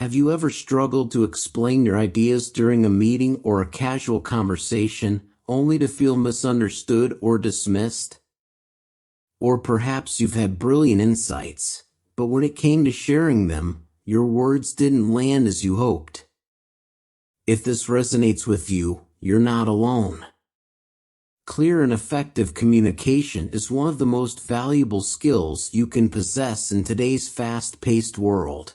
Have you ever struggled to explain your ideas during a meeting or a casual conversation, only to feel misunderstood or dismissed? Or perhaps you've had brilliant insights, but when it came to sharing them, your words didn't land as you hoped. If this resonates with you, you're not alone. Clear and effective communication is one of the most valuable skills you can possess in today's fast-paced world.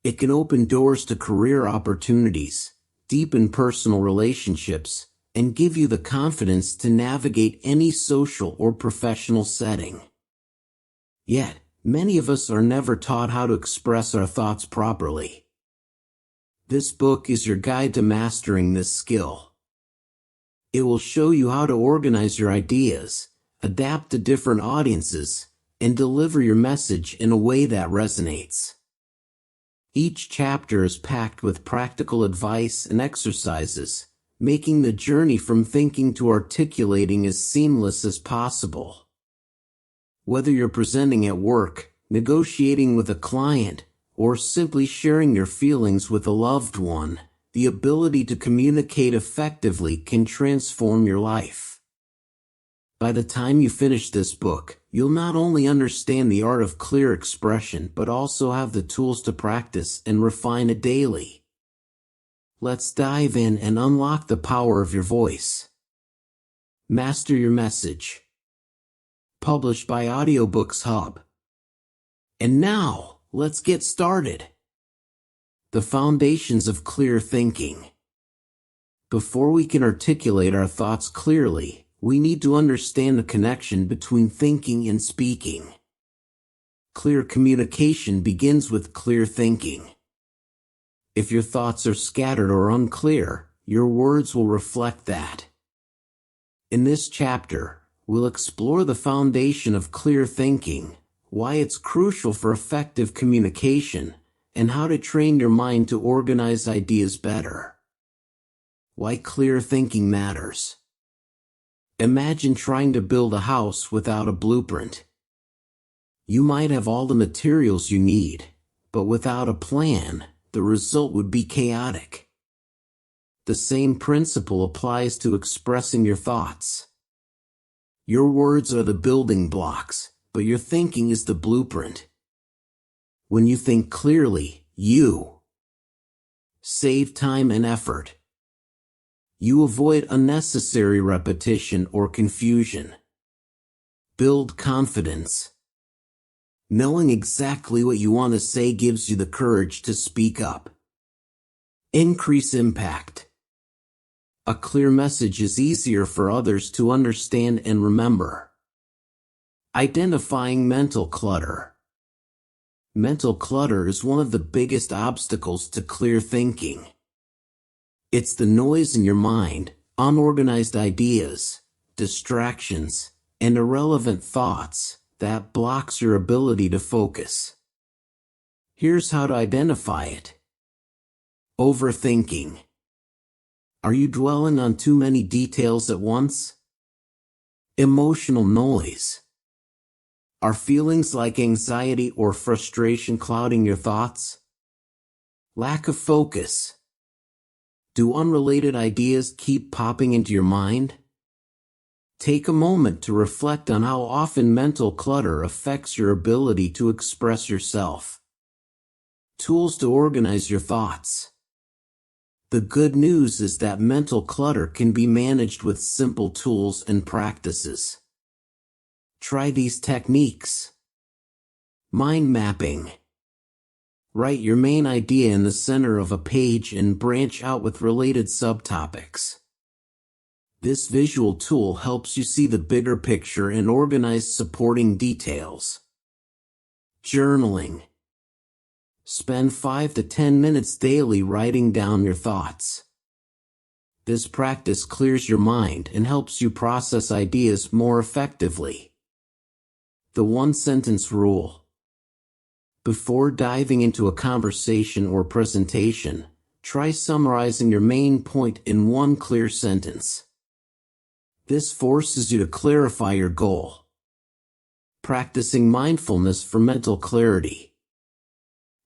It can open doors to career opportunities, deepen personal relationships, and give you the confidence to navigate any social or professional setting. Yet, many of us are never taught how to express our thoughts properly. This book is your guide to mastering this skill. It will show you how to organize your ideas, adapt to different audiences, and deliver your message in a way that resonates. Each chapter is packed with practical advice and exercises, making the journey from thinking to articulating as seamless as possible. Whether you're presenting at work, negotiating with a client, or simply sharing your feelings with a loved one, the ability to communicate effectively can transform your life. By the time you finish this book, you'll not only understand the art of clear expression but also have the tools to practice and refine it daily. Let's dive in and unlock the power of your voice. Master Your Message. Published by Audiobooks HUB. And now, let's get started. The foundations of clear thinking. Before we can articulate our thoughts clearly, we need to understand the connection between thinking and speaking. Clear communication begins with clear thinking. If your thoughts are scattered or unclear, your words will reflect that. In this chapter, we'll explore the foundation of clear thinking, why it's crucial for effective communication, and how to train your mind to organize ideas better. Why clear thinking matters. Imagine trying to build a house without a blueprint. You might have all the materials you need, but without a plan, the result would be chaotic. The same principle applies to expressing your thoughts. Your words are the building blocks, but your thinking is the blueprint. When you think clearly, you save time and effort. You avoid unnecessary repetition or confusion. Build confidence. Knowing exactly what you want to say gives you the courage to speak up. Increase impact. A clear message is easier for others to understand and remember. Identifying mental clutter. Mental clutter is one of the biggest obstacles to clear thinking. It's the noise in your mind, unorganized ideas, distractions, and irrelevant thoughts that blocks your ability to focus. Here's how to identify it. Overthinking. Are you dwelling on too many details at once? Emotional noise. Are feelings like anxiety or frustration clouding your thoughts? Lack of focus. Do unrelated ideas keep popping into your mind? Take a moment to reflect on how often mental clutter affects your ability to express yourself. Tools to organize your thoughts. The good news is that mental clutter can be managed with simple tools and practices. Try these techniques. Mind mapping. Write your main idea in the center of a page and branch out with related subtopics. This visual tool helps you see the bigger picture and organize supporting details. Journaling. Spend 5 to 10 minutes daily writing down your thoughts. This practice clears your mind and helps you process ideas more effectively. The one-sentence rule. Before diving into a conversation or presentation, try summarizing your main point in one clear sentence. This forces you to clarify your goal. Practicing mindfulness for mental clarity.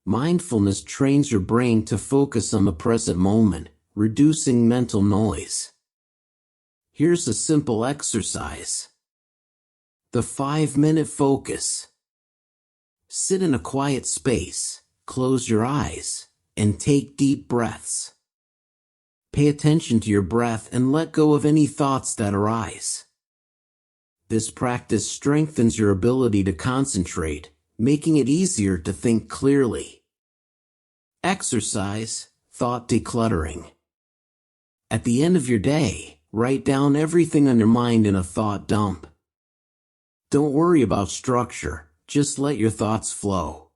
Mindfulness trains your brain to focus on the present moment, reducing mental noise. Here's a simple exercise. The 5-minute focus. Sit in a quiet space, close your eyes, and take deep breaths. Pay attention to your breath and let go of any thoughts that arise. This practice strengthens your ability to concentrate, making it easier to think clearly. Exercise, thought decluttering. At the end of your day, write down everything on your mind in a thought dump. Don't worry about structure, just let your thoughts flow.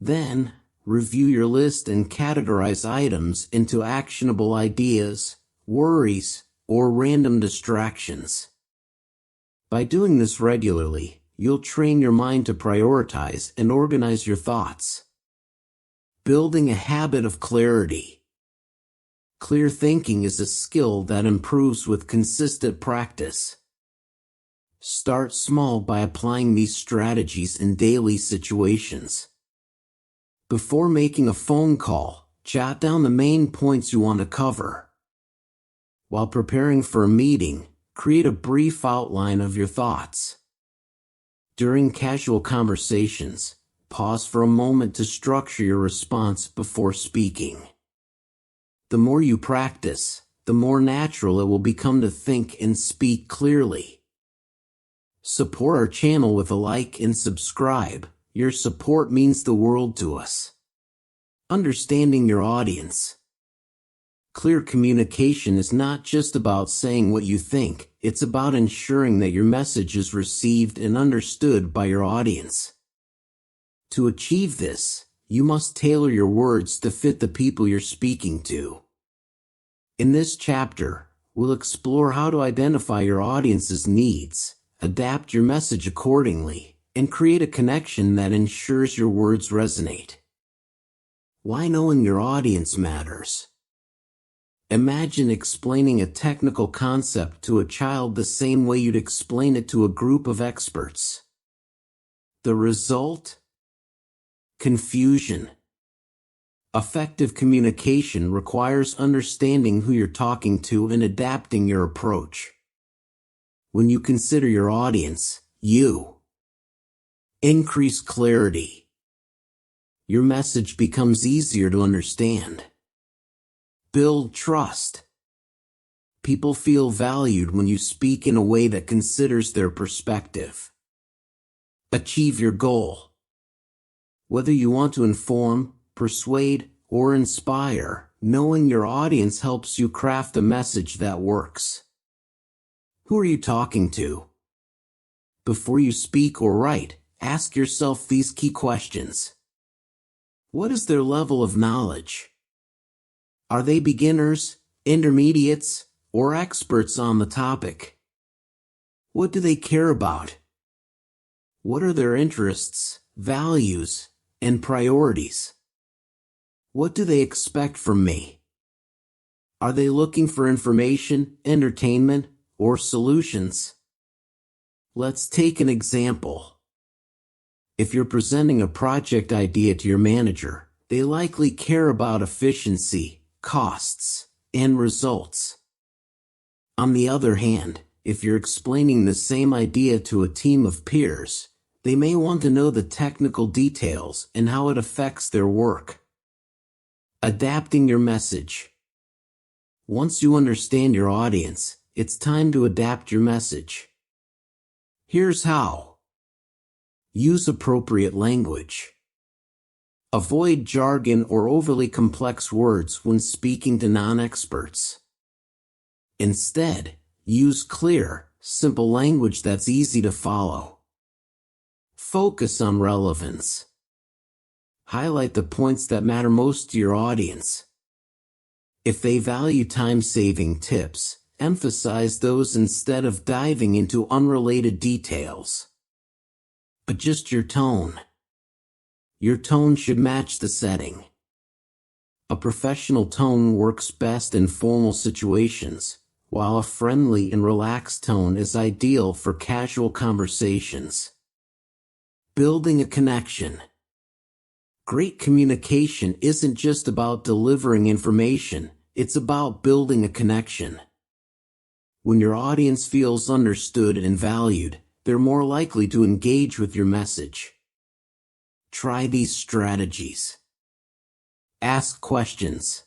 Then, review your list and categorize items into actionable ideas, worries, or random distractions. By doing this regularly, you'll train your mind to prioritize and organize your thoughts. Building a habit of clarity. Clear thinking is a skill that improves with consistent practice. Start small by applying these strategies in daily situations. Before making a phone call, jot down the main points you want to cover. While preparing for a meeting, create a brief outline of your thoughts. During casual conversations, pause for a moment to structure your response before speaking. The more you practice, the more natural it will become to think and speak clearly. Support our channel with a like and subscribe. Your support means the world to us. Understanding your audience. Clear communication is not just about saying what you think, it's about ensuring that your message is received and understood by your audience. To achieve this, you must tailor your words to fit the people you're speaking to. In this chapter, we'll explore how to identify your audience's needs, adapt your message accordingly, and create a connection that ensures your words resonate. Why knowing your audience matters. Imagine explaining a technical concept to a child the same way you'd explain it to a group of experts. The result? Confusion. Effective communication requires understanding who you're talking to and adapting your approach. When you consider your audience, you increase clarity. Your message becomes easier to understand. Build trust. People feel valued when you speak in a way that considers their perspective. Achieve your goal. Whether you want to inform, persuade, or inspire, knowing your audience helps you craft a message that works. Who are you talking to? Before you speak or write, ask yourself these key questions. What is their level of knowledge? Are they beginners, intermediates, or experts on the topic? What do they care about? What are their interests, values, and priorities? What do they expect from me? Are they looking for information, entertainment, or solutions? Let's take an example. If you're presenting a project idea to your manager, they likely care about efficiency, costs, and results. On the other hand, if you're explaining the same idea to a team of peers, they may want to know the technical details and how it affects their work. Adapting your message. Once you understand your audience, it's time to adapt your message. Here's how. Use appropriate language. Avoid jargon or overly complex words when speaking to non-experts. Instead, use clear, simple language that's easy to follow. Focus on relevance. Highlight the points that matter most to your audience. If they value time-saving tips, emphasize those instead of diving into unrelated details. Adjust your tone. Your tone should match the setting. A professional tone works best in formal situations, while a friendly and relaxed tone is ideal for casual conversations. Building a connection. Great communication isn't just about delivering information, it's about building a connection. When your audience feels understood and valued, they're more likely to engage with your message. Try these strategies. Ask questions.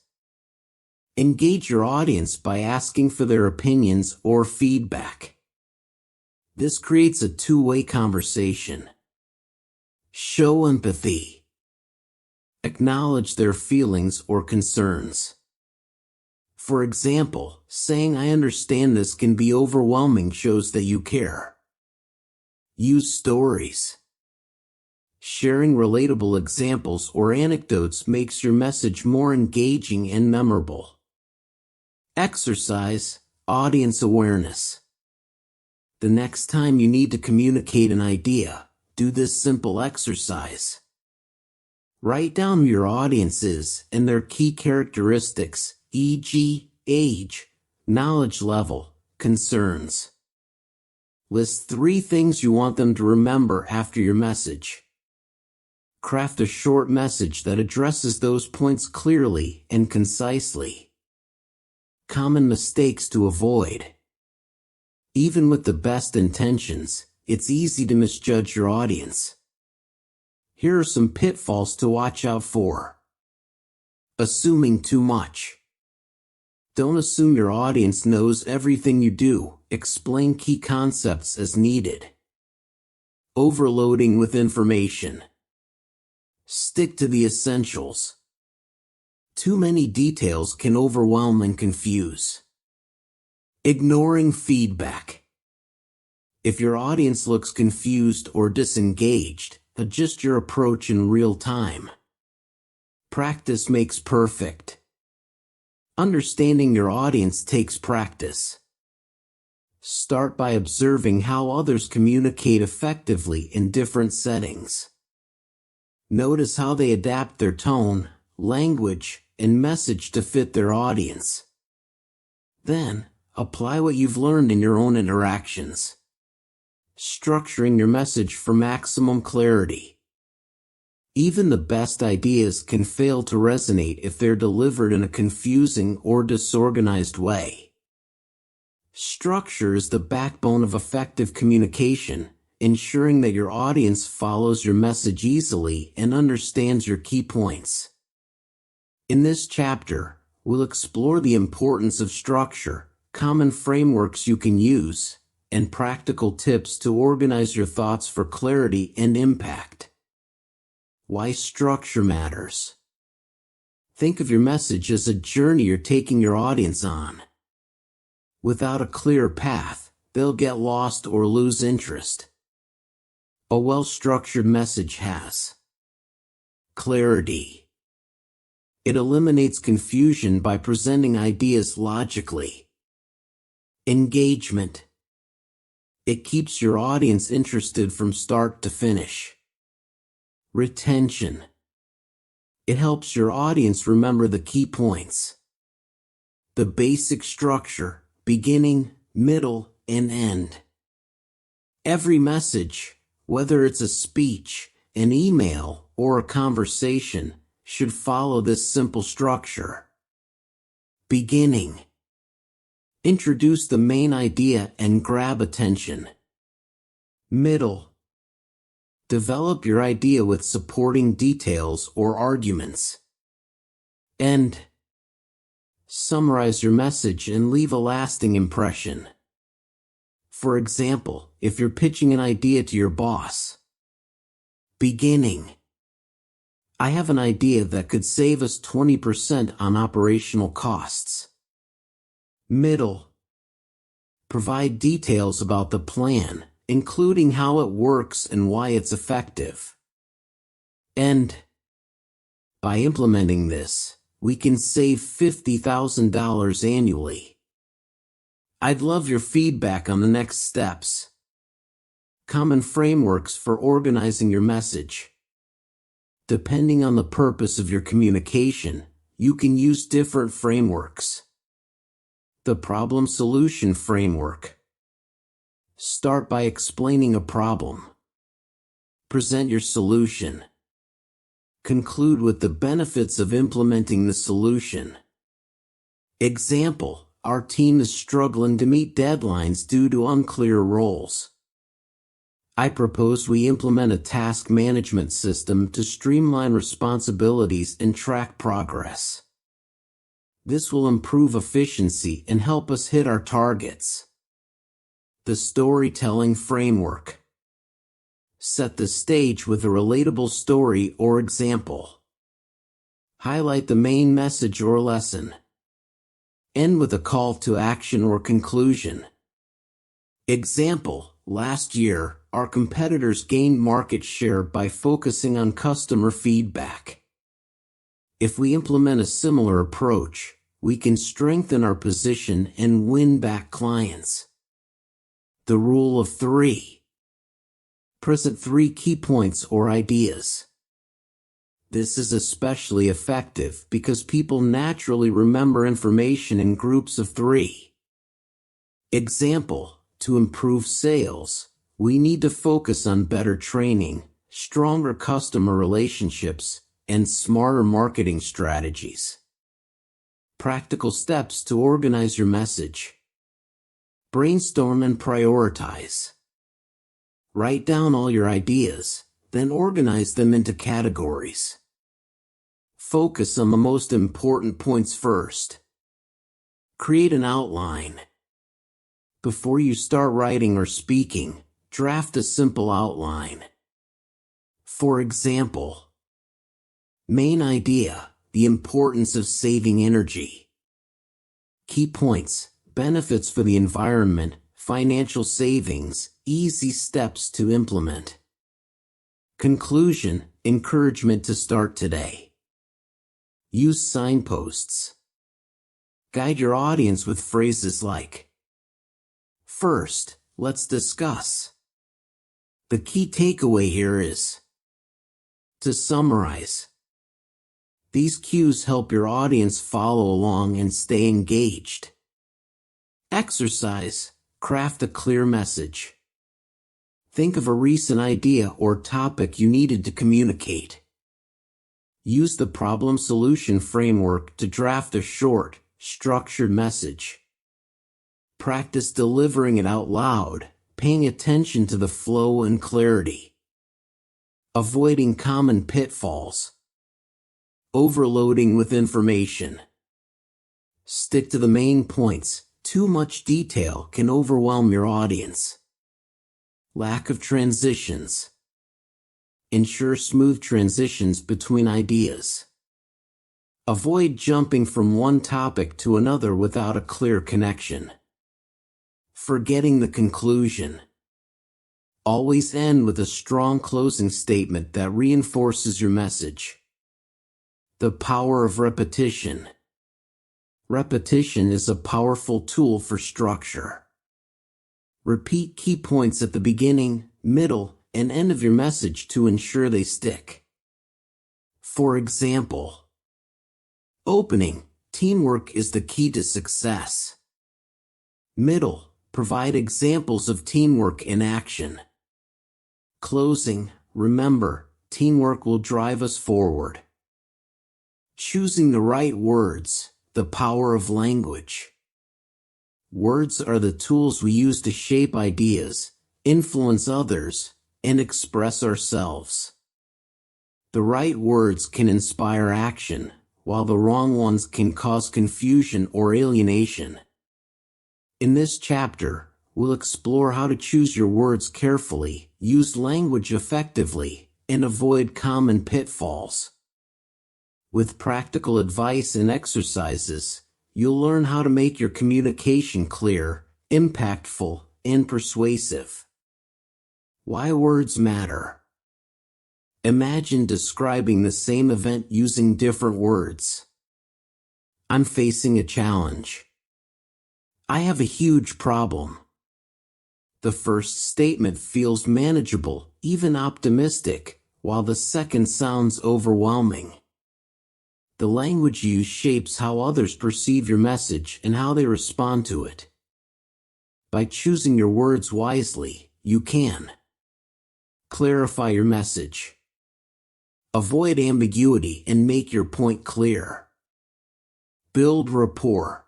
Engage your audience by asking for their opinions or feedback. This creates a two-way conversation. Show empathy. Acknowledge their feelings or concerns. For example, saying "I understand this can be overwhelming" shows that you care. Use stories. Sharing relatable examples or anecdotes makes your message more engaging and memorable. Exercise audience awareness. The next time you need to communicate an idea, do this simple exercise. Write down who your audience is and their key characteristics, e.g., age, knowledge level, concerns. List 3 things you want them to remember after your message. Craft a short message that addresses those points clearly and concisely. Common mistakes to avoid. Even with the best intentions, it's easy to misjudge your audience. Here are some pitfalls to watch out for. Assuming too much. Don't assume your audience knows everything you do. Explain key concepts as needed. Overloading with information. Stick to the essentials. Too many details can overwhelm and confuse. Ignoring feedback. If your audience looks confused or disengaged, adjust your approach in real time. Practice makes perfect. Understanding your audience takes practice. Start by observing how others communicate effectively in different settings. Notice how they adapt their tone, language, and message to fit their audience. Then, apply what you've learned in your own interactions. Structuring your message for maximum clarity. Even the best ideas can fail to resonate if they're delivered in a confusing or disorganized way. Structure is the backbone of effective communication, ensuring that your audience follows your message easily and understands your key points. In this chapter, we'll explore the importance of structure, common frameworks you can use, and practical tips to organize your thoughts for clarity and impact. Why structure matters. Think of your message as a journey you're taking your audience on. Without a clear path, they'll get lost or lose interest. A well-structured message has clarity. It eliminates confusion by presenting ideas logically. Engagement. It keeps your audience interested from start to finish. Retention. It helps your audience remember the key points. The basic structure, beginning, middle, and end. Every message, whether it's a speech, an email, or a conversation, should follow this simple structure. Beginning. Introduce the main idea and grab attention. Middle. Develop your idea with supporting details or arguments. End. Summarize your message and leave a lasting impression. For example, if you're pitching an idea to your boss. Beginning. I have an idea that could save us 20% on operational costs. Middle. Provide details about the plan, including how it works and why it's effective. End. By implementing this, we can save $50,000 annually. I'd love your feedback on the next steps. Common frameworks for organizing your message. Depending on the purpose of your communication, you can use different frameworks. The problem-solution framework. Start by explaining a problem. Present your solution. Conclude with the benefits of implementing the solution. Example: our team is struggling to meet deadlines due to unclear roles. I propose we implement a task management system to streamline responsibilities and track progress. This will improve efficiency and help us hit our targets. The storytelling framework. Set the stage with a relatable story or example. Highlight the main message or lesson. End with a call to action or conclusion. Example: last year, our competitors gained market share by focusing on customer feedback. If we implement a similar approach, we can strengthen our position and win back clients. The rule of 3. Present 3 key points or ideas. This is especially effective because people naturally remember information in groups of 3. Example: to improve sales, we need to focus on better training, stronger customer relationships, and smarter marketing strategies. Practical steps to organize your message. Brainstorm and prioritize. Write down all your ideas, then organize them into categories. Focus on the most important points first. Create an outline. Before you start writing or speaking, draft a simple outline. For example, main idea: the importance of saving energy. Key points: benefits for the environment, financial savings, easy steps to implement. Conclusion: encouragement to start today. Use signposts. Guide your audience with phrases like, "First, let's discuss." The key takeaway here is to summarize. These cues help your audience follow along and stay engaged. Exercise: craft a clear message. Think of a recent idea or topic you needed to communicate. Use the problem-solution framework to draft a short, structured message. Practice delivering it out loud, paying attention to the flow and clarity. Avoiding common pitfalls. Overloading with information. Stick to the main points. Too much detail can overwhelm your audience. Lack of transitions. Ensure smooth transitions between ideas. Avoid jumping from one topic to another without a clear connection. Forgetting the conclusion. Always end with a strong closing statement that reinforces your message. The power of repetition. Repetition is a powerful tool for structure. Repeat key points at the beginning, middle, and end of your message to ensure they stick. For example, opening: teamwork is the key to success. Middle: provide examples of teamwork in action. Closing: remember, teamwork will drive us forward. Choosing the right words: the power of language. Words are the tools we use to shape ideas, influence others, and express ourselves. The right words can inspire action, while the wrong ones can cause confusion or alienation. In this chapter, we'll explore how to choose your words carefully, use language effectively, and avoid common pitfalls. With practical advice and exercises, you'll learn how to make your communication clear, impactful, and persuasive. Why words matter. Imagine describing the same event using different words. I'm facing a challenge. I have a huge problem. The first statement feels manageable, even optimistic, while the second sounds overwhelming. The language you use shapes how others perceive your message and how they respond to it. By choosing your words wisely, you can clarify your message, Avoid ambiguity and make your point clear. Build rapport.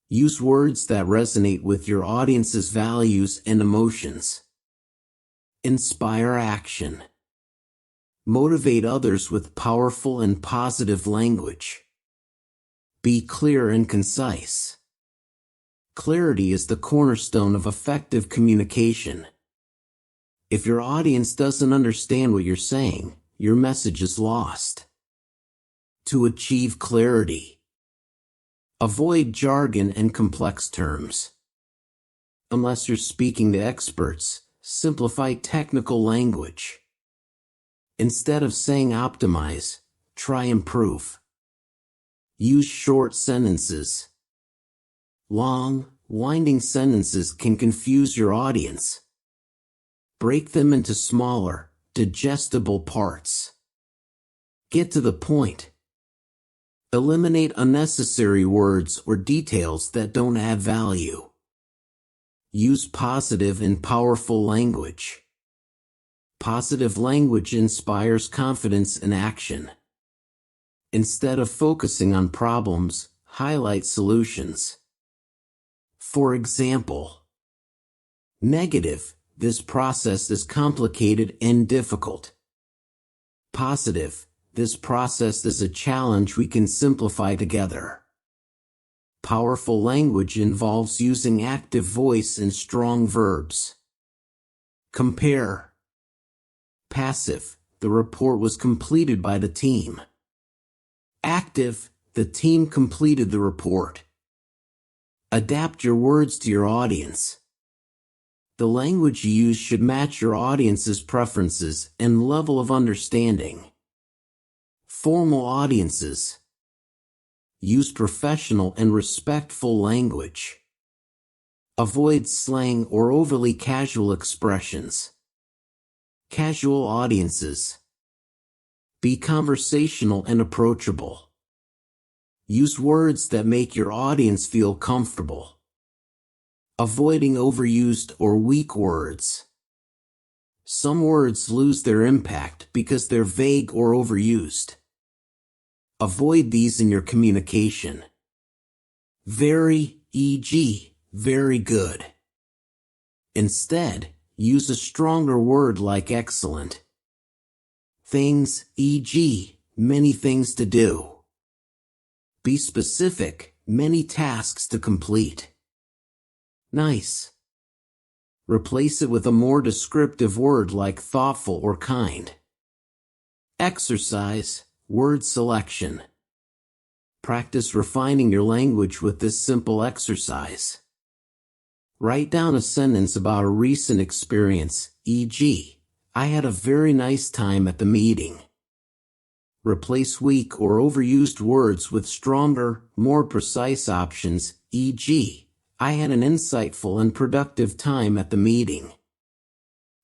Use words that resonate with your audience's values and emotions. Inspire action. Motivate others with powerful and positive language. Be clear and concise. Clarity is the cornerstone of effective communication. If your audience doesn't understand what you're saying, your message is lost. To achieve clarity, avoid jargon and complex terms. Unless you're speaking to experts, simplify technical language. Instead of saying optimize, try improve. Use short sentences. Long, winding sentences can confuse your audience. Break them into smaller, digestible parts. Get to the point. Eliminate unnecessary words or details that don't add value. Use positive and powerful language. Positive language inspires confidence and action. Instead of focusing on problems, highlight solutions. For example, negative, this process is complicated and difficult. Positive, this process is a challenge we can simplify together. Powerful language involves using active voice and strong verbs. Compare. Passive, the report was completed by the team. Active, the team completed the report. Adapt your words to your audience. The language you use should match your audience's preferences and level of understanding. Formal audiences. Use professional and respectful language. Avoid slang or overly casual expressions. Casual audiences. Be conversational and approachable. Use words that make your audience feel comfortable. Avoiding overused or weak words. Some words lose their impact because they're vague or overused. Avoid these in your communication. Very, e.g., very good. Instead, use a stronger word like excellent. Things, e.g., many things to do. Be specific, many tasks to complete. Nice. Replace it with a more descriptive word like thoughtful or kind. Exercise, word selection. Practice refining your language with this simple exercise. Write down a sentence about a recent experience, e.g., I had a very nice time at the meeting. Replace weak or overused words with stronger, more precise options, e.g., I had an insightful and productive time at the meeting.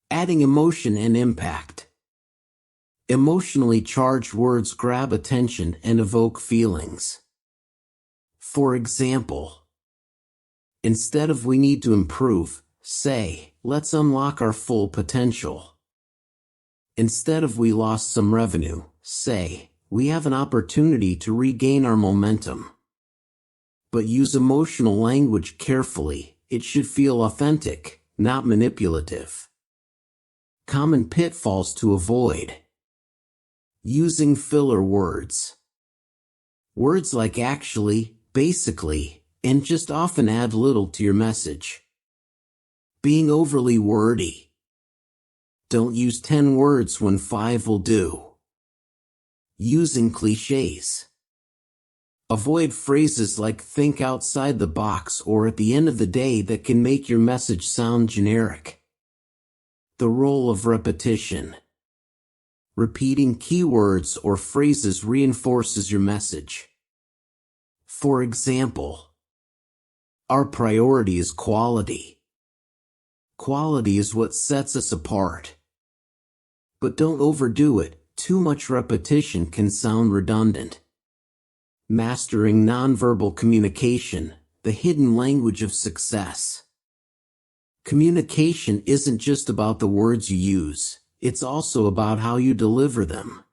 Adding emotion and impact. Emotionally charged words grab attention and evoke feelings. For example, instead of we need to improve, say, let's unlock our full potential. Instead of we lost some revenue, say, we have an opportunity to regain our momentum. But use emotional language carefully. It should feel authentic, not manipulative. Common pitfalls to avoid. Using filler words. Words like actually, basically, and just often add little to your message. Being overly wordy. Don't use 10 words when 5 will do. Using cliches. Avoid phrases like think outside the box or at the end of the day that can make your message sound generic. The role of repetition. Repeating keywords or phrases reinforces your message. For example, our priority is quality. Quality is what sets us apart. But don't overdo it. Too much repetition can sound redundant. Mastering nonverbal communication, the hidden language of success. Communication isn't just about the words you use, it's also about how you deliver them.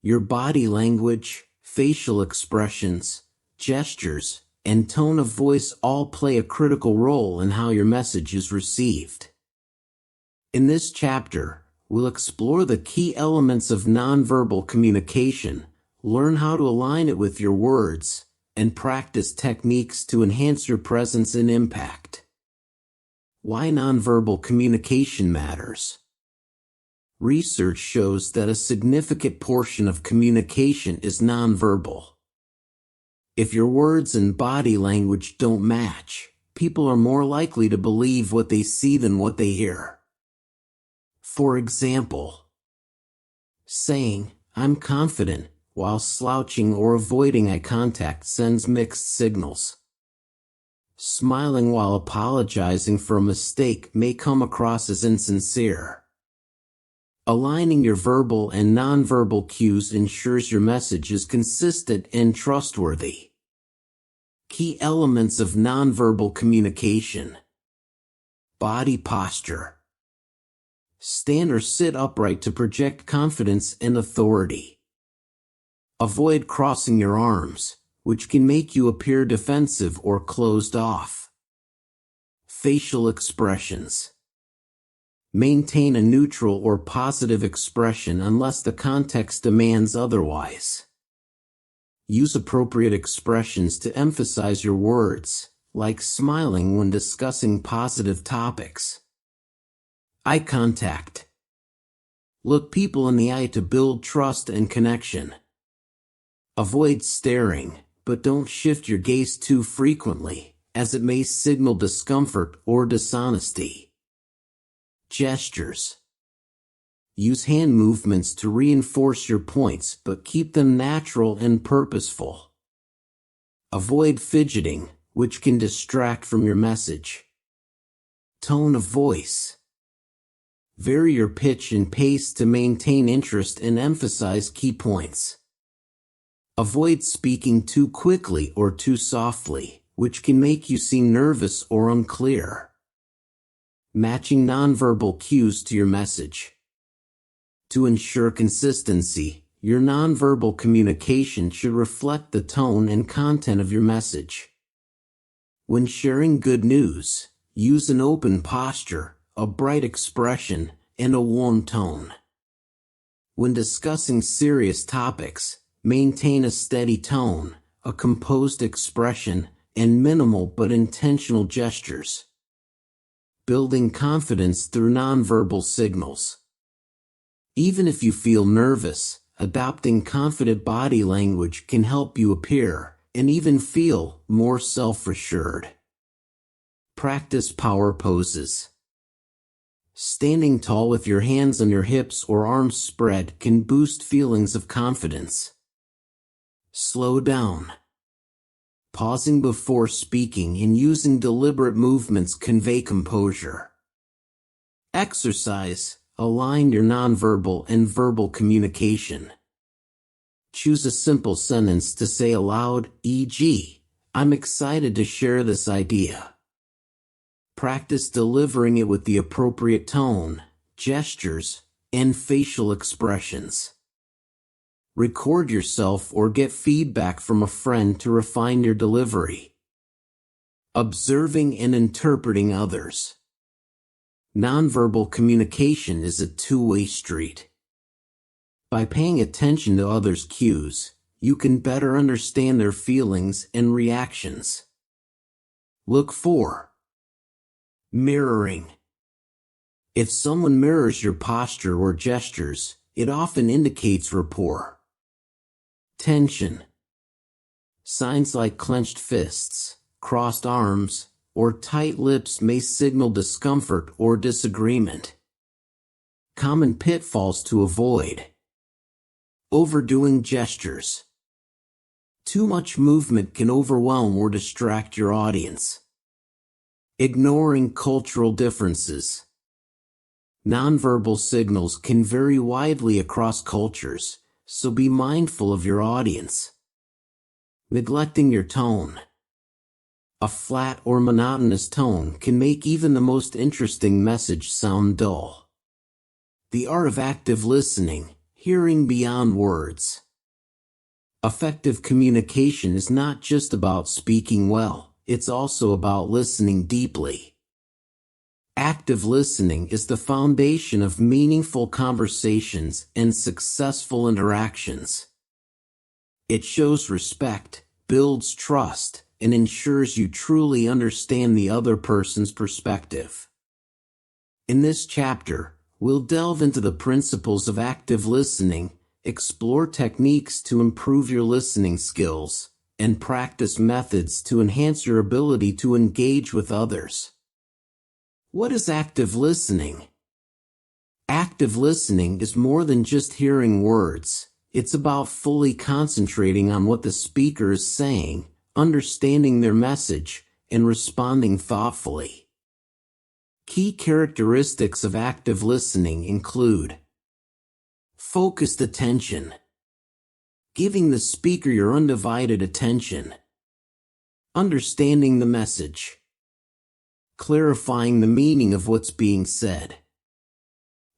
Your body language, facial expressions, gestures, and tone of voice all play a critical role in how your message is received. In this chapter, we'll explore the key elements of nonverbal communication, learn how to align it with your words, and practice techniques to enhance your presence and impact. Why nonverbal communication matters. Research shows that a significant portion of communication is nonverbal. If your words and body language don't match, people are more likely to believe what they see than what they hear. For example, saying, "I'm confident," while slouching or avoiding eye contact sends mixed signals. Smiling while apologizing for a mistake may come across as insincere. Aligning your verbal and nonverbal cues ensures your message is consistent and trustworthy. Key elements of nonverbal communication. Body posture. Stand or sit upright to project confidence and authority. Avoid crossing your arms, which can make you appear defensive or closed off. Facial expressions. Maintain a neutral or positive expression unless the context demands otherwise. Use appropriate expressions to emphasize your words, like smiling when discussing positive topics. Eye contact. Look people in the eye to build trust and connection. Avoid staring, but don't shift your gaze too frequently, as it may signal discomfort or dishonesty. Gestures. Use hand movements to reinforce your points, but keep them natural and purposeful. Avoid fidgeting, which can distract from your message. Tone of voice. Vary your pitch and pace to maintain interest and emphasize key points. Avoid speaking too quickly or too softly, which can make you seem nervous or unclear. Matching nonverbal cues to your message. To ensure consistency, your nonverbal communication should reflect the tone and content of your message. When sharing good news, use an open posture, a bright expression, and a warm tone. When discussing serious topics, maintain a steady tone, a composed expression, and minimal but intentional gestures. Building confidence through nonverbal signals. Even if you feel nervous, adopting confident body language can help you appear, and even feel, more self-assured. Practice power poses. Standing tall with your hands on your hips or arms spread can boost feelings of confidence. Slow down. Pausing before speaking and using deliberate movements convey composure. Exercise. Align your nonverbal and verbal communication. Choose a simple sentence to say aloud, e.g., "I'm excited to share this idea." Practice delivering it with the appropriate tone, gestures, and facial expressions. Record yourself or get feedback from a friend to refine your delivery. Observing and interpreting others. Nonverbal communication is a two-way street. By paying attention to others' cues, you can better understand their feelings and reactions. Look for mirroring. If someone mirrors your posture or gestures, it often indicates rapport. Tension. Signs like clenched fists, crossed arms, or tight lips may signal discomfort or disagreement. Common pitfalls to avoid. Overdoing gestures. Too much movement can overwhelm or distract your audience. Ignoring cultural differences. Nonverbal signals can vary widely across cultures, so be mindful of your audience. Neglecting your tone. A flat or monotonous tone can make even the most interesting message sound dull. The art of active listening. Hearing beyond words. Effective communication is not just about speaking well, it's also about listening deeply. Active listening is the foundation of meaningful conversations and successful interactions. It shows respect, builds trust, and ensures you truly understand the other person's perspective. In this chapter, we'll delve into the principles of active listening, explore techniques to improve your listening skills, and practice methods to enhance your ability to engage with others. What is active listening? Active listening is more than just hearing words. It's about fully concentrating on what the speaker is saying, understanding their message, and responding thoughtfully. Key characteristics of active listening include focused attention, giving the speaker your undivided attention, understanding the message, clarifying the meaning of what's being said,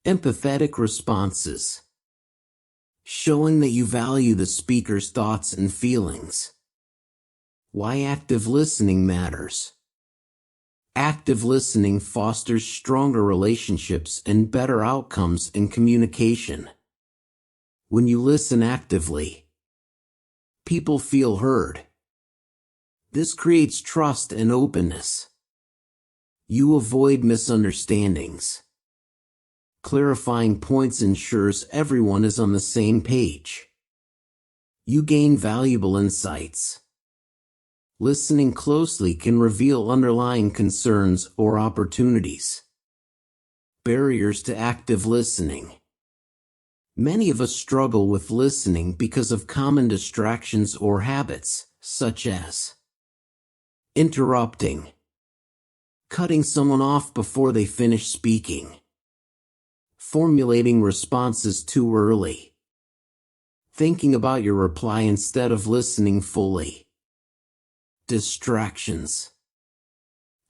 empathetic responses, showing that you value the speaker's thoughts and feelings. Why active listening matters. Active listening fosters stronger relationships and better outcomes in communication. When you listen actively, people feel heard. This creates trust and openness. You avoid misunderstandings. Clarifying points ensures everyone is on the same page. You gain valuable insights. Listening closely can reveal underlying concerns or opportunities. Barriers to active listening. Many of us struggle with listening because of common distractions or habits, such as interrupting, cutting someone off before they finish speaking, formulating responses too early, thinking about your reply instead of listening fully. Distractions.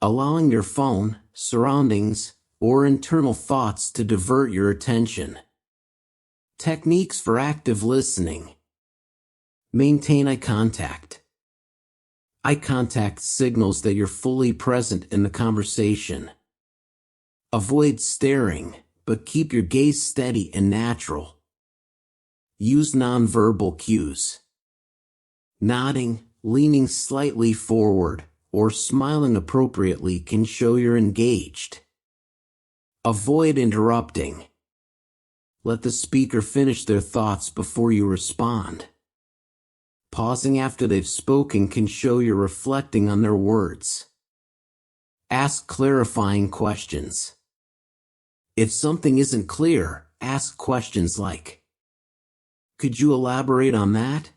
Allowing your phone, surroundings, or internal thoughts to divert your attention. Techniques for active listening. Maintain eye contact. Eye contact signals that you're fully present in the conversation. Avoid staring, but keep your gaze steady and natural. Use nonverbal cues. Nodding, leaning slightly forward, or smiling appropriately can show you're engaged. Avoid interrupting. Let the speaker finish their thoughts before you respond. Pausing after they've spoken can show you're reflecting on their words. Ask clarifying questions. If something isn't clear, ask questions like, "Could you elaborate on that?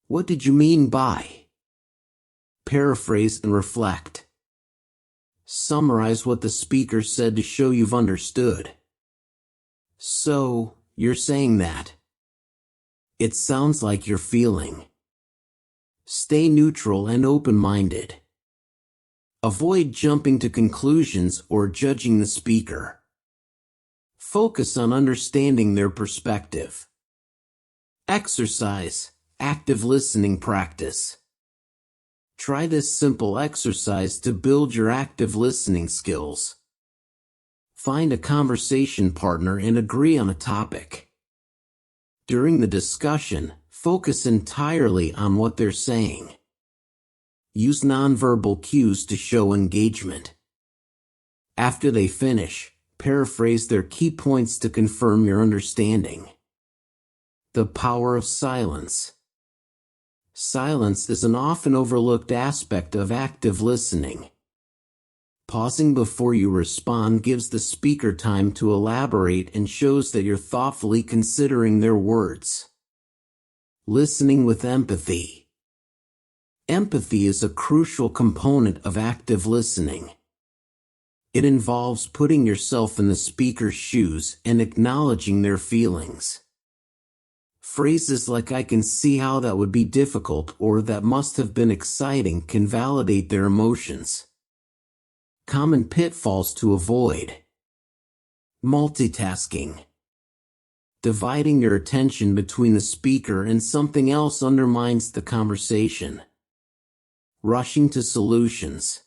What did you mean by?" Paraphrase and reflect. Summarize what the speaker said to show you've understood. "So, you're saying that. It sounds like you're feeling." Stay neutral and open-minded. Avoid jumping to conclusions or judging the speaker. Focus on understanding their perspective. Exercise. Active listening practice. Try this simple exercise to build your active listening skills. Find a conversation partner and agree on a topic. During the discussion, focus entirely on what they're saying. Use nonverbal cues to show engagement. After they finish, paraphrase their key points to confirm your understanding. The power of silence. Silence is an often overlooked aspect of active listening. Pausing before you respond gives the speaker time to elaborate and shows that you're thoughtfully considering their words. Listening with empathy. Empathy is a crucial component of active listening. It involves putting yourself in the speaker's shoes and acknowledging their feelings. Phrases like "I can see how that would be difficult" or "that must have been exciting" can validate their emotions. Common pitfalls to avoid. Multitasking. Dividing your attention between the speaker and something else undermines the conversation. Rushing to solutions.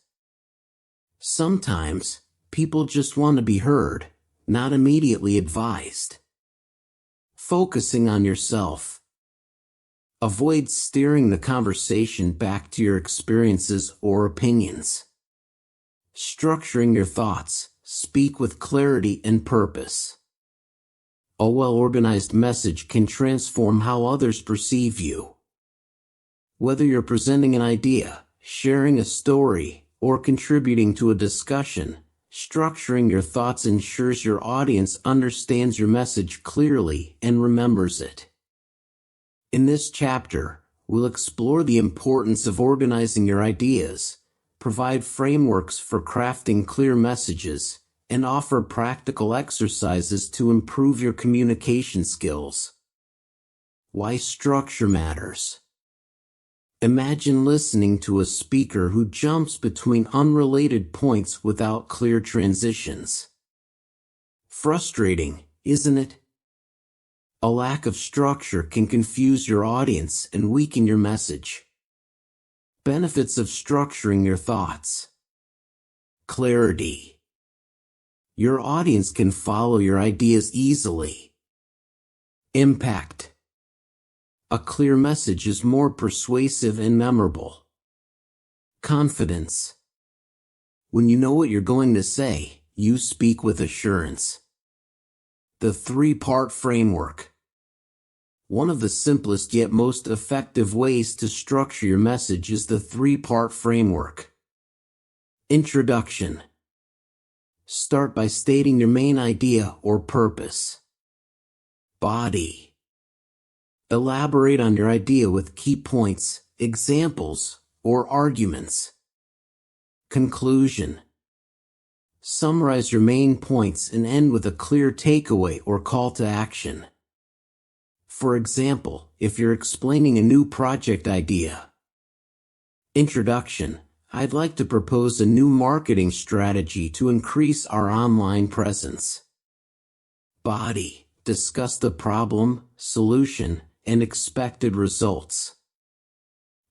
Sometimes, people just want to be heard, not immediately advised. Focusing on yourself. Avoid steering the conversation back to your experiences or opinions. Structuring your thoughts. Speak with clarity and purpose. A well-organized message can transform how others perceive you. Whether you're presenting an idea, sharing a story, or contributing to a discussion, structuring your thoughts ensures your audience understands your message clearly and remembers it. In this chapter, we'll explore the importance of organizing your ideas, provide frameworks for crafting clear messages, and offer practical exercises to improve your communication skills. Why structure matters. Imagine listening to a speaker who jumps between unrelated points without clear transitions. Frustrating, isn't it? A lack of structure can confuse your audience and weaken your message. Benefits of structuring your thoughts. Clarity. Your audience can follow your ideas easily. Impact. A clear message is more persuasive and memorable. Confidence. When you know what you're going to say, you speak with assurance. The three-part framework. One of the simplest yet most effective ways to structure your message is the three-part framework. Introduction. Start by stating your main idea or purpose. Body. Elaborate on your idea with key points, examples, or arguments. Conclusion. Summarize your main points and end with a clear takeaway or call to action. For example, if you're explaining a new project idea. Introduction. I'd like to propose a new marketing strategy to increase our online presence. Body. Discuss the problem, solution, and expected results.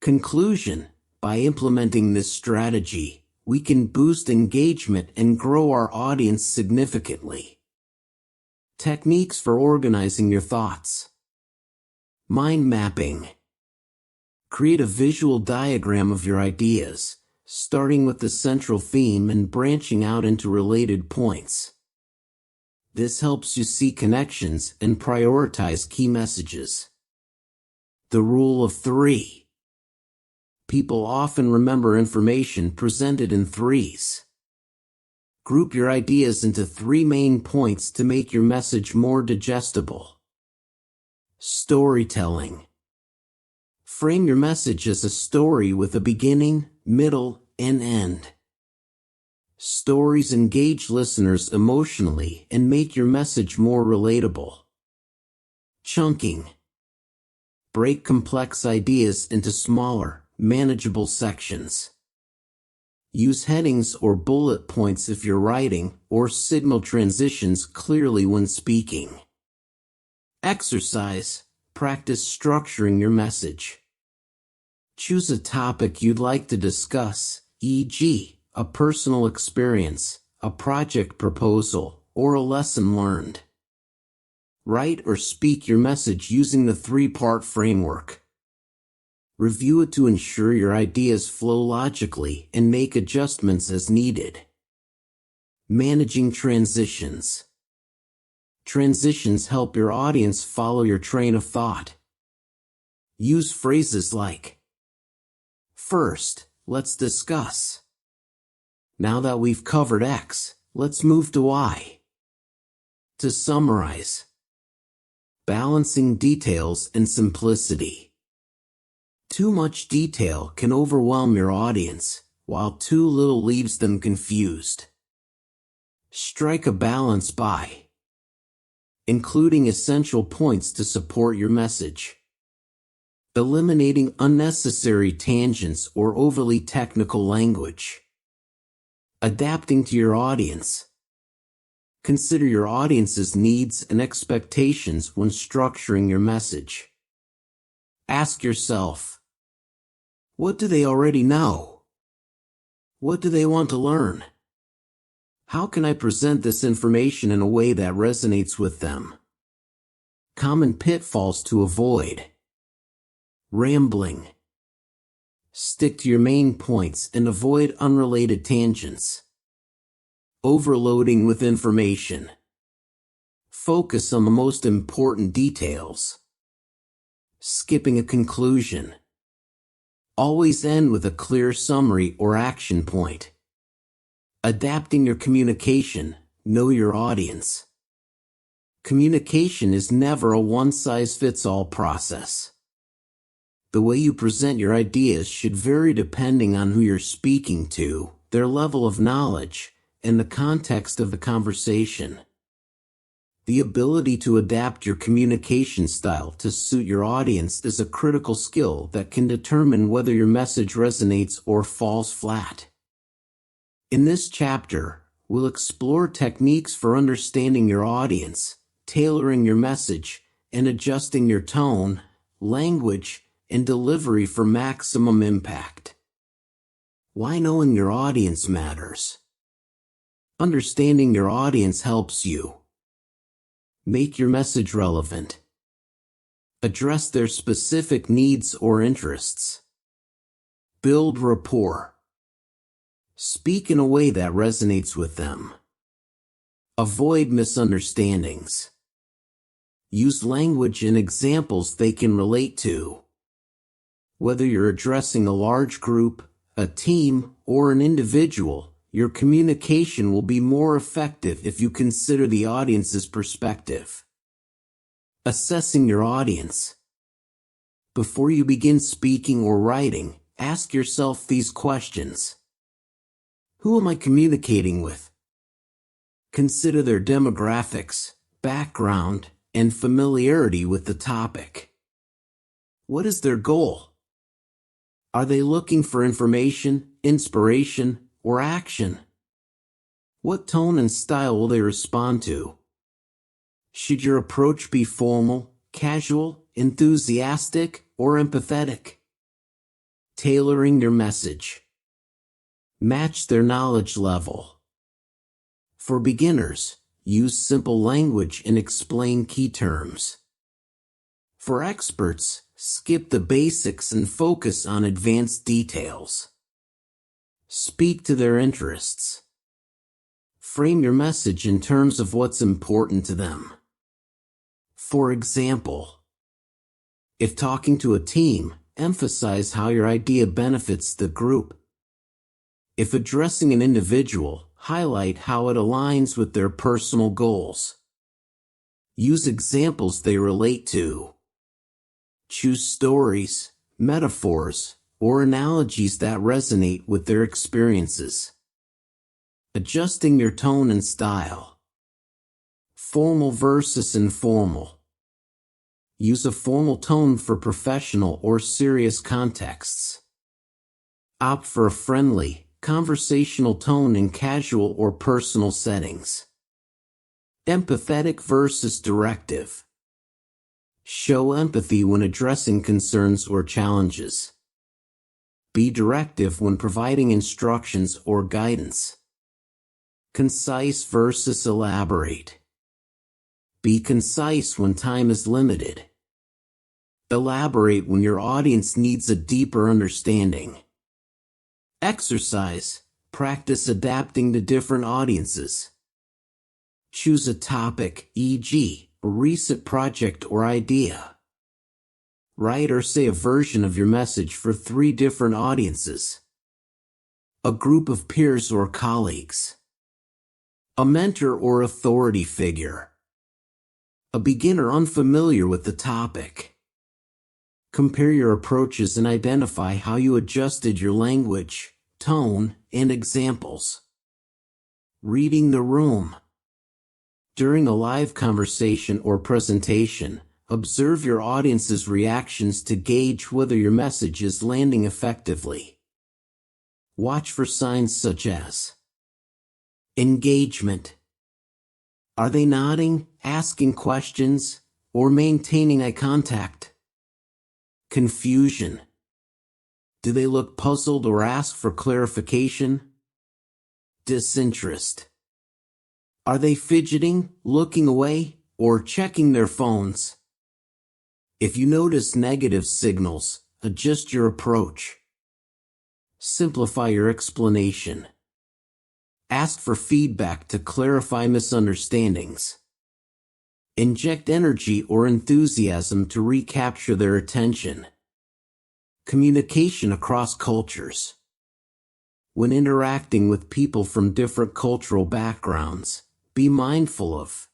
Conclusion. By implementing this strategy, we can boost engagement and grow our audience significantly. Techniques for organizing your thoughts. Mind mapping. Create a visual diagram of your ideas, starting with the central theme and branching out into related points. This helps you see connections and prioritize key messages. The rule of 3. People often remember information presented in threes. Group your ideas into 3 main points to make your message more digestible. Storytelling. Frame your message as a story with a beginning, middle, and end. Stories engage listeners emotionally and make your message more relatable. Chunking. Break complex ideas into smaller, manageable sections. Use headings or bullet points if you're writing, or signal transitions clearly when speaking. Exercise. Practice structuring your message. Choose a topic you'd like to discuss, e.g., a personal experience, a project proposal, or a lesson learned. Write or speak your message using the 3-part framework. Review it to ensure your ideas flow logically and make adjustments as needed. Managing transitions. Transitions help your audience follow your train of thought. Use phrases like, "First, let's discuss. Now that we've covered X, let's move to Y." To summarize. Balancing details and simplicity. Too much detail can overwhelm your audience, while too little leaves them confused. Strike a balance by including essential points to support your message, eliminating unnecessary tangents or overly technical language, adapting to your audience, Consider your audience's needs and expectations when structuring your message. Ask yourself, what do they already know? What do they want to learn? How can I present this information in a way that resonates with them? Common pitfalls to avoid. Rambling. Stick to your main points and avoid unrelated tangents. Overloading with information. Focus on the most important details. Skipping a conclusion. Always end with a clear summary or action point. Adapting your communication. Know your audience. Communication is never a one-size-fits-all process. The way you present your ideas should vary depending on who you're speaking to, their level of knowledge, and the context of the conversation. The ability to adapt your communication style to suit your audience is a critical skill that can determine whether your message resonates or falls flat. In this chapter, we'll explore techniques for understanding your audience, tailoring your message, and adjusting your tone, language, and delivery for maximum impact. Why knowing your audience matters. Understanding your audience helps you make your message relevant, address their specific needs or interests, build rapport, speak in a way that resonates with them, avoid misunderstandings, use language and examples they can relate to. Whether you're addressing a large group, a team, or an individual, your communication will be more effective if you consider the audience's perspective. Assessing your audience. Before you begin speaking or writing, ask yourself these questions. Who am I communicating with? Consider their demographics, background, and familiarity with the topic. What is their goal? Are they looking for information, inspiration, or action? What tone and style will they respond to? Should your approach be formal, casual, enthusiastic, or empathetic? Tailoring your message. Match their knowledge level. For beginners, use simple language and explain key terms. For experts, skip the basics and focus on advanced details. Speak to their interests. Frame your message in terms of what's important to them. For example, if talking to a team, emphasize how your idea benefits the group. If addressing an individual, highlight how it aligns with their personal goals. Use examples they relate to. Choose stories, metaphors, or analogies that resonate with their experiences. Adjusting your tone and style. Formal versus informal. Use a formal tone for professional or serious contexts. Opt for a friendly, conversational tone in casual or personal settings. Empathetic versus directive. Show empathy when addressing concerns or challenges. Be directive when providing instructions or guidance. Concise versus elaborate. Be concise when time is limited. Elaborate when your audience needs a deeper understanding. Exercise. Practice adapting to different audiences. Choose a topic, e.g., a recent project or idea. Write or say a version of your message for 3 different audiences. A group of peers or colleagues. A mentor or authority figure. A beginner unfamiliar with the topic. Compare your approaches and identify how you adjusted your language, tone, and examples. Reading the room. During a live conversation or presentation, observe your audience's reactions to gauge whether your message is landing effectively. Watch for signs such as engagement, Are they nodding, asking questions, or maintaining eye contact? Confusion. Do they look puzzled or ask for clarification? Disinterest. Are they fidgeting, looking away, or checking their phones? If you notice negative signals, adjust your approach. Simplify your explanation. Ask for feedback to clarify misunderstandings. Inject energy or enthusiasm to recapture their attention. Communication across cultures. When interacting with people from different cultural backgrounds, be mindful of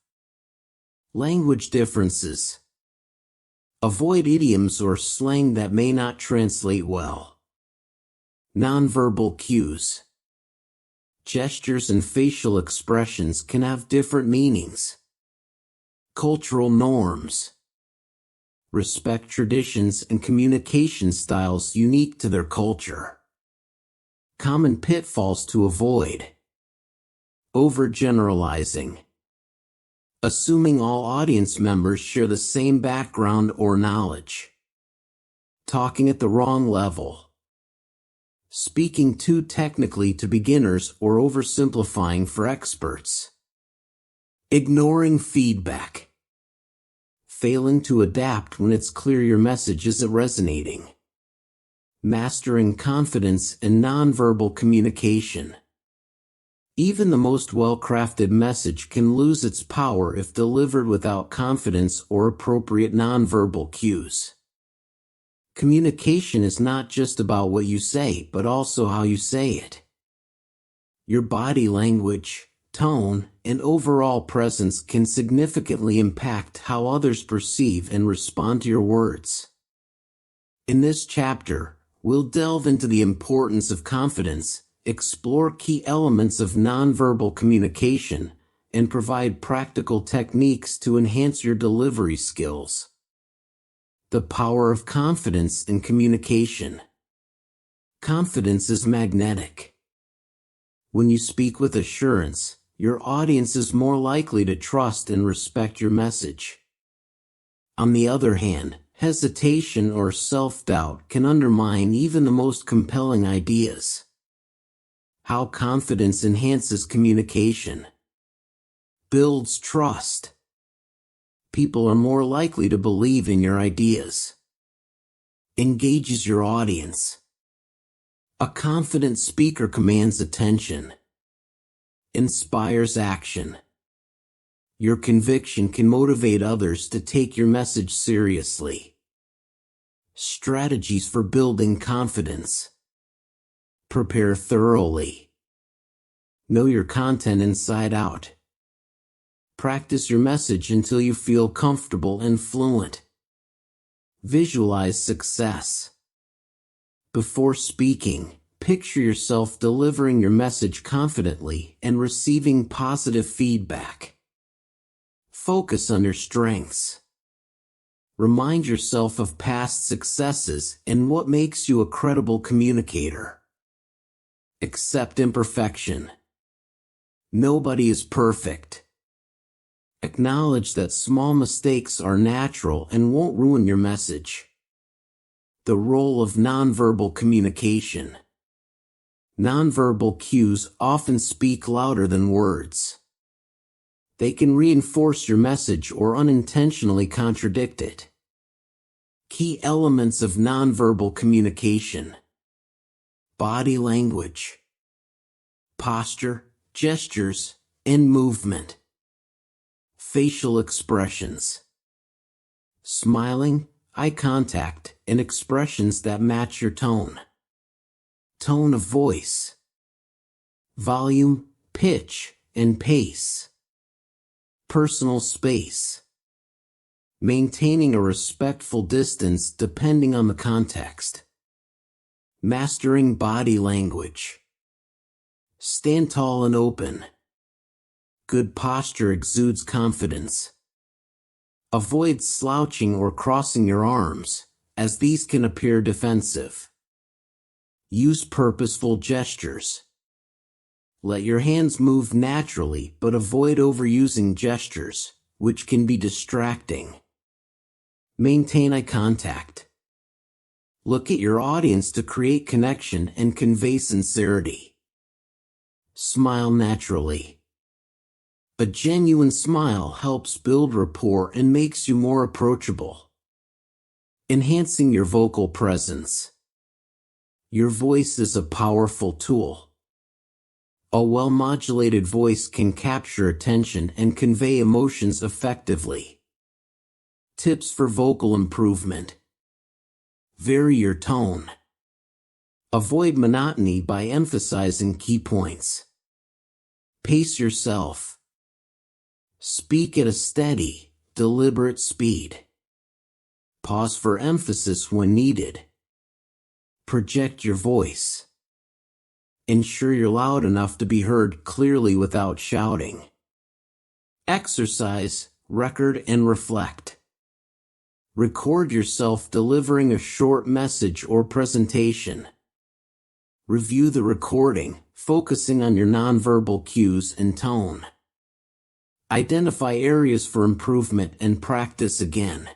language differences. Avoid idioms or slang that may not translate well. Nonverbal cues. Gestures and facial expressions can have different meanings. Cultural norms. Respect traditions and communication styles unique to their culture. Common pitfalls to avoid. Overgeneralizing. Assuming all audience members share the same background or knowledge. Talking at the wrong level. Speaking too technically to beginners or oversimplifying for experts. Ignoring feedback. Failing to adapt when it's clear your message isn't resonating. Mastering confidence and nonverbal communication. Even the most well-crafted message can lose its power if delivered without confidence or appropriate nonverbal cues. Communication is not just about what you say, but also how you say it. Your body language, tone, and overall presence can significantly impact how others perceive and respond to your words. In this chapter, we'll delve into the importance of confidence, explore key elements of nonverbal communication, and provide practical techniques to enhance your delivery skills. The power of confidence in communication. Confidence is magnetic. When you speak with assurance, your audience is more likely to trust and respect your message. On the other hand, hesitation or self-doubt can undermine even the most compelling ideas. How confidence enhances communication. Builds trust. People are more likely to believe in your ideas. Engages your audience. A confident speaker commands attention. Inspires action. Your conviction can motivate others to take your message seriously. Strategies for building confidence. Prepare thoroughly. Know your content inside out. Practice your message until you feel comfortable and fluent. Visualize success. Before speaking, picture yourself delivering your message confidently and receiving positive feedback. Focus on your strengths. Remind yourself of past successes and what makes you a credible communicator. Accept imperfection. Nobody is perfect. Acknowledge that small mistakes are natural and won't ruin your message. The role of nonverbal communication. Nonverbal cues often speak louder than words. They can reinforce your message or unintentionally contradict it. Key elements of nonverbal communication. Body language. Posture, gestures, and movement. Facial expressions. Smiling, eye contact, and expressions that match your tone. Tone of voice. Volume, pitch, and pace. Personal space. Maintaining a respectful distance depending on the context. Mastering body language. Stand tall and open. Good posture exudes confidence. Avoid slouching or crossing your arms, as these can appear defensive. Use purposeful gestures. Let your hands move naturally, but avoid overusing gestures, which can be distracting. Maintain eye contact. Look at your audience to create connection and convey sincerity. Smile naturally. A genuine smile helps build rapport and makes you more approachable. Enhancing your vocal presence. Your voice is a powerful tool. A well-modulated voice can capture attention and convey emotions effectively. Tips for vocal improvement. Vary your tone. Avoid monotony by emphasizing key points. Pace yourself. Speak at a steady, deliberate speed. Pause for emphasis when needed. Project your voice. Ensure you're loud enough to be heard clearly without shouting. Exercise, record and reflect. Record yourself delivering a short message or presentation. Review the recording, focusing on your nonverbal cues and tone. Identify areas for improvement and practice again.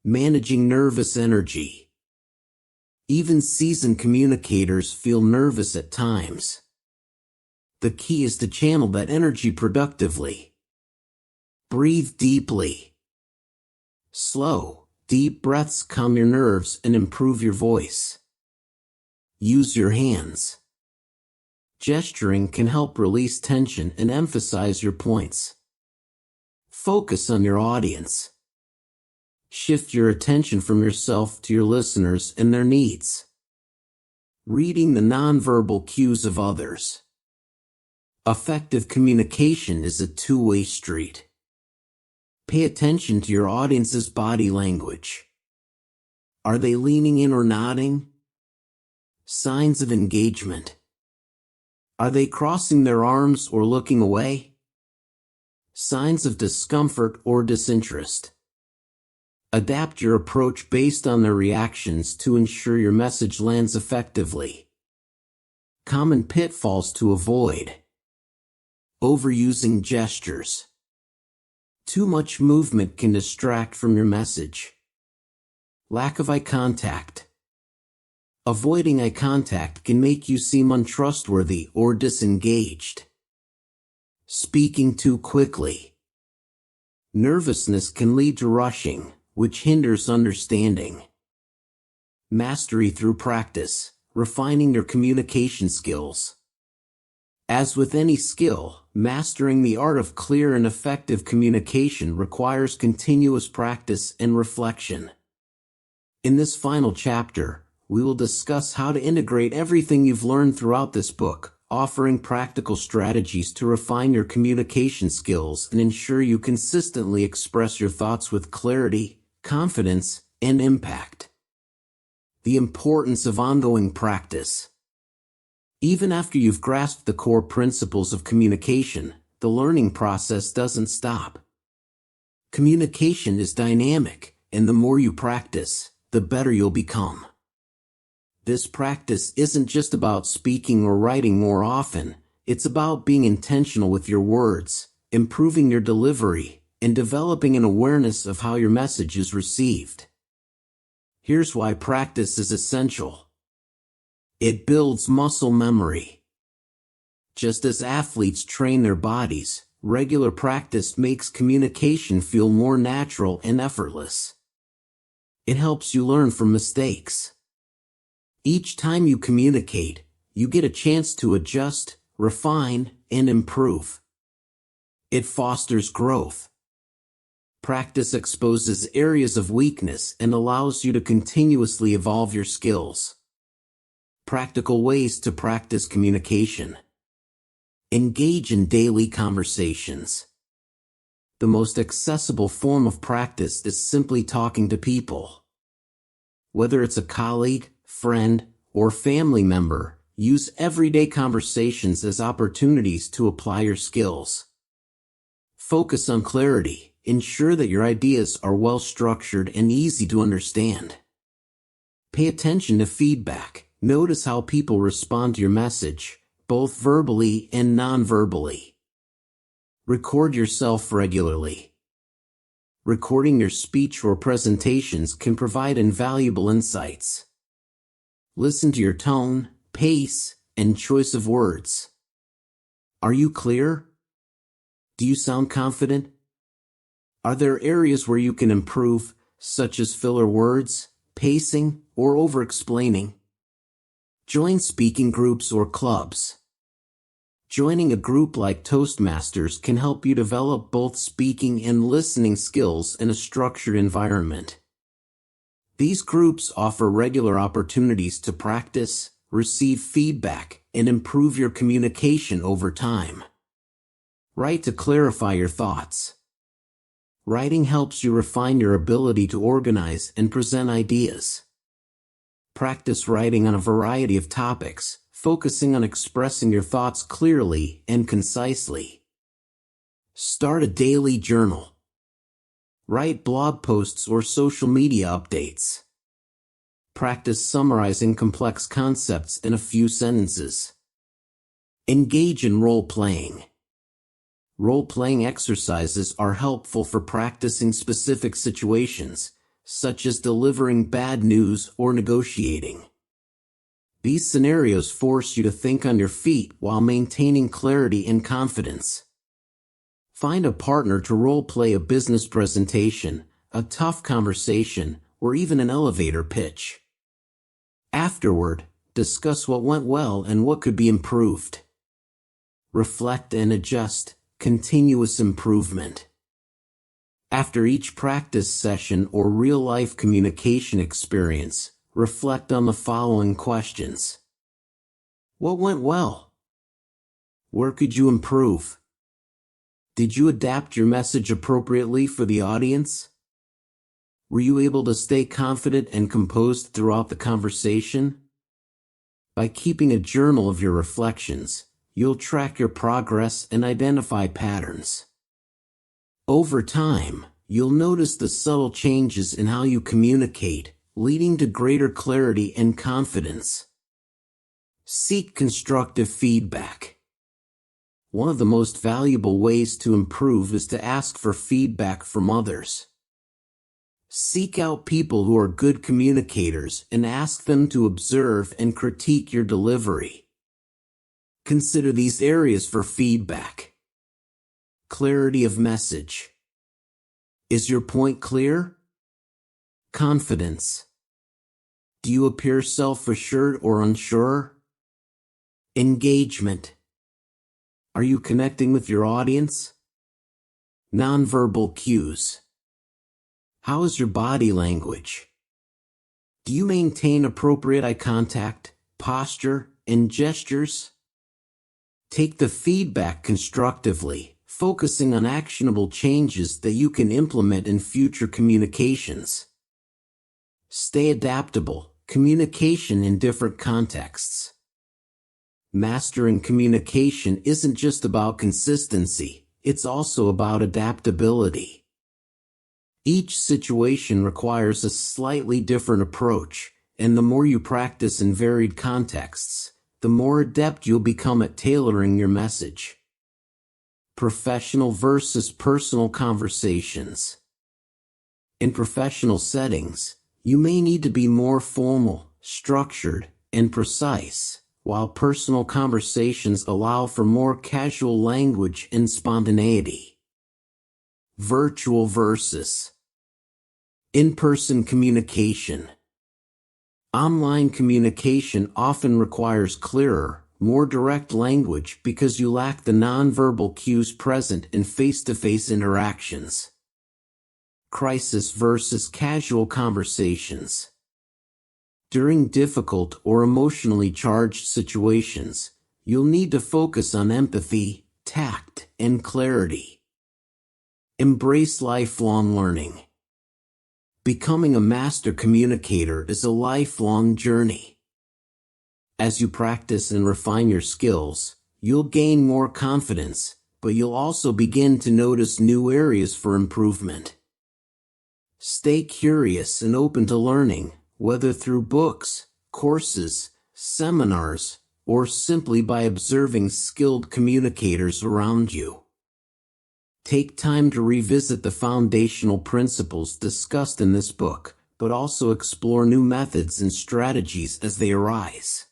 Managing nervous energy. Even seasoned communicators feel nervous at times. The key is to channel that energy productively. Breathe deeply. Slow, deep breaths calm your nerves and improve your voice. Use your hands. Gesturing can help release tension and emphasize your points. Focus on your audience. Shift your attention from yourself to your listeners and their needs. Reading the nonverbal cues of others. Effective communication is a two-way street. Pay attention to your audience's body language. Are they leaning in or nodding? Signs of engagement. Are they crossing their arms or looking away? Signs of discomfort or disinterest. Adapt your approach based on their reactions to ensure your message lands effectively. Common pitfalls to avoid. Overusing gestures. Too much movement can distract from your message. Lack of eye contact. Avoiding eye contact can make you seem untrustworthy or disengaged. Speaking too quickly. Nervousness can lead to rushing, which hinders understanding. Mastery through practice, refining your communication skills. As with any skill, mastering the art of clear and effective communication requires continuous practice and reflection. In this final chapter, we will discuss how to integrate everything you've learned throughout this book, offering practical strategies to refine your communication skills and ensure you consistently express your thoughts with clarity, confidence, and impact. The importance of ongoing practice. Even after you've grasped the core principles of communication, the learning process doesn't stop. Communication is dynamic, and the more you practice, the better you'll become. This practice isn't just about speaking or writing more often, it's about being intentional with your words, improving your delivery, and developing an awareness of how your message is received. Here's why practice is essential. It builds muscle memory. Just as athletes train their bodies, regular practice makes communication feel more natural and effortless. It helps you learn from mistakes. Each time you communicate, you get a chance to adjust, refine, and improve. It fosters growth. Practice exposes areas of weakness and allows you to continuously evolve your skills. Practical ways to practice communication. Engage in daily conversations. The most accessible form of practice is simply talking to people. Whether it's a colleague, friend, or family member, use everyday conversations as opportunities to apply your skills. Focus on clarity. Ensure that your ideas are well structured and easy to understand. Pay attention to feedback. Notice how people respond to your message, both verbally and non-verbally. Record yourself regularly. Recording your speech or presentations can provide invaluable insights. Listen to your tone, pace, and choice of words. Are you clear? Do you sound confident? Are there areas where you can improve, such as filler words, pacing, or over-explaining? Join speaking groups or clubs. Joining a group like Toastmasters can help you develop both speaking and listening skills in a structured environment. These groups offer regular opportunities to practice, receive feedback, and improve your communication over time. Write to clarify your thoughts. Writing helps you refine your ability to organize and present ideas. Practice writing on a variety of topics, focusing on expressing your thoughts clearly and concisely. Start a daily journal. Write blog posts or social media updates. Practice summarizing complex concepts in a few sentences. Engage in role-playing. Role-playing exercises are helpful for practicing specific situations, such as delivering bad news or negotiating. These scenarios force you to think on your feet while maintaining clarity and confidence. Find a partner to role-play a business presentation, a tough conversation, or even an elevator pitch. Afterward, discuss what went well and what could be improved. Reflect and adjust. Continuous improvement. After each practice session or real-life communication experience, reflect on the following questions. What went well? Where could you improve? Did you adapt your message appropriately for the audience? Were you able to stay confident and composed throughout the conversation? By keeping a journal of your reflections, you'll track your progress and identify patterns. Over time, you'll notice the subtle changes in how you communicate, leading to greater clarity and confidence. Seek constructive feedback. One of the most valuable ways to improve is to ask for feedback from others. Seek out people who are good communicators and ask them to observe and critique your delivery. Consider these areas for feedback. Clarity of message. Is your point clear? Confidence. Do you appear self-assured or unsure? Engagement. Are you connecting with your audience? Nonverbal cues. How is your body language? Do you maintain appropriate eye contact, posture, and gestures? Take the feedback constructively, focusing on actionable changes that you can implement in future communications. Stay adaptable. Communication in different contexts. Mastering communication isn't just about consistency, it's also about adaptability. Each situation requires a slightly different approach, and the more you practice in varied contexts, the more adept you'll become at tailoring your message. Professional versus personal conversations. In professional settings, you may need to be more formal, structured, and precise, while personal conversations allow for more casual language and spontaneity. Virtual versus in-person communication. Online communication often requires clearer, more direct language because you lack the nonverbal cues present in face-to-face interactions. Crisis versus casual conversations. During difficult or emotionally charged situations, you'll need to focus on empathy, tact, and clarity. Embrace lifelong learning. Becoming a master communicator is a lifelong journey. As you practice and refine your skills, you'll gain more confidence, but you'll also begin to notice new areas for improvement. Stay curious and open to learning, whether through books, courses, seminars, or simply by observing skilled communicators around you. Take time to revisit the foundational principles discussed in this book, but also explore new methods and strategies as they arise.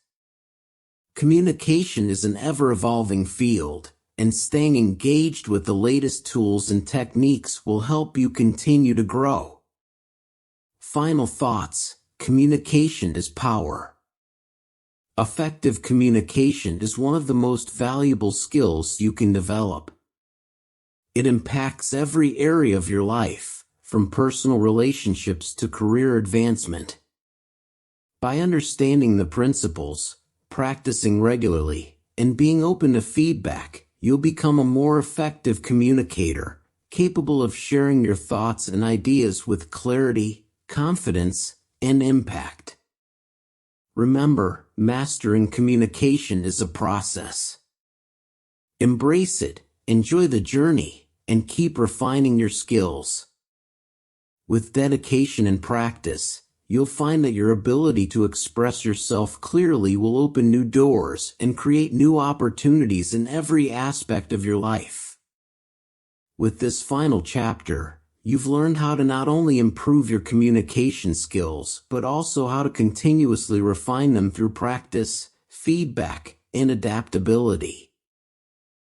Communication is an ever-evolving field, and staying engaged with the latest tools and techniques will help you continue to grow. Final thoughts: communication is power. Effective communication is one of the most valuable skills you can develop. It impacts every area of your life, from personal relationships to career advancement. By understanding the principles, practicing regularly, and being open to feedback, you'll become a more effective communicator, capable of sharing your thoughts and ideas with clarity, confidence, and impact. Remember, mastering communication is a process. Embrace it, enjoy the journey, and keep refining your skills. With dedication and practice, you'll find that your ability to express yourself clearly will open new doors and create new opportunities in every aspect of your life. With this final chapter, you've learned how to not only improve your communication skills, but also how to continuously refine them through practice, feedback, and adaptability.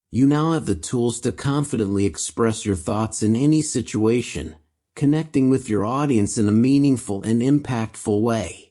You now have the tools to confidently express your thoughts in any situation, connecting with your audience in a meaningful and impactful way.